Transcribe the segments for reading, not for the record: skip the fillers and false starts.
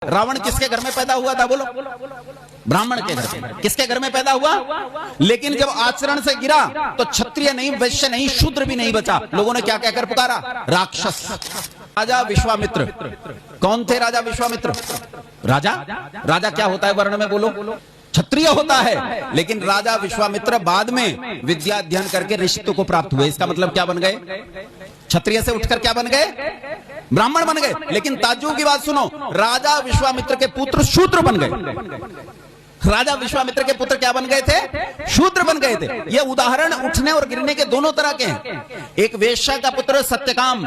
रावण किसके घर में पैदा हुआ था बोलो? ब्राह्मण के घर में। किसके घर में पैदा हुआ? लेकिन जब आचरण से गिरा तो क्षत्रिय नहीं, वैश्य नहीं, शूद्र भी नहीं बचा। लोगों ने क्या कहकर पुकारा? राक्षस। राजा विश्वामित्र कौन थे? राजा विश्वामित्र राजा राजा क्या होता है वर्ण में बोलो? क्षत्रिय होता है। लेकिन राजा विश्वामित्र बाद में विद्या अध्ययन करके ऋषित्व को प्राप्त हुए। इसका मतलब क्या बन गए? क्षत्रिय से उठकर क्या बन गए? ब्राह्मण बन गए। लेकिन ताज्जुब की बात सुनो, राजा विश्वामित्र के पुत्र शूद्र बन गए। राजा विश्वामित्र के पुत्र क्या बन गए थे? शूद्र बन गए थे। ये उदाहरण उठने और गिरने के दोनों तरह के हैं। एक वेश्या का पुत्र सत्यकाम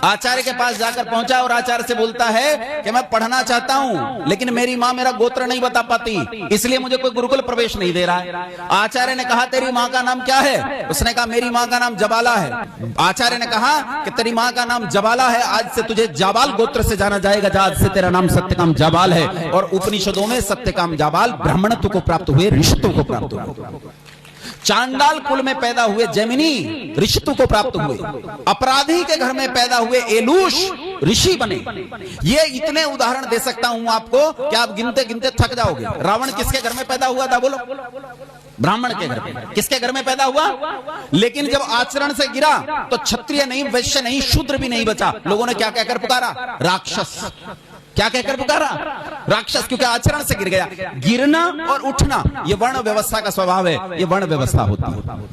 आचार्य के पास जाकर पहुंचा और आचार्य से बोलता है कि मैं पढ़ना चाहता हूं, लेकिन मेरी मां मेरा गोत्र नहीं बता पाती, इसलिए मुझे कोई गुरुकुल प्रवेश नहीं दे रहा है। आचार्य ने कहा तेरी मां का नाम क्या है? उसने कहा मेरी मां का नाम जबाला है। आचार्य ने कहा कि तेरी मां का नाम जबाला है, आज से तुझे जाबाल गोत्र से जाना जाएगा, आज से तेरा नाम सत्यकाम जाबाल है। और उपनिषदों में सत्यकाम जाबाल ब्राह्मणत्व को प्राप्त हुए, ऋषित्व को प्राप्त हुए। चांडाल कुल में पैदा हुए जैमिनी ऋषित्व को प्राप्त हुए। अपराधी के घर में पैदा हुए एलूश ऋषि बने। ये इतने उदाहरण दे सकता हूं आपको कि आप गिनते गिनते थक जाओगे। रावण किसके घर में पैदा हुआ था बोलो? ब्राह्मण के घर में। किसके घर में पैदा हुआ? लेकिन जब आचरण से गिरा तो क्षत्रिय नहीं, वैश्य नहीं, शूद्र भी नहीं बचा। लोगों ने क्या कहकर पुकारा? राक्षस। क्या कहकर पुकारा? राक्षस। क्योंकि आचरण से गिर गया। गिरना और उठना ये वर्ण व्यवस्था का स्वभाव है, ये वर्ण व्यवस्था होती है।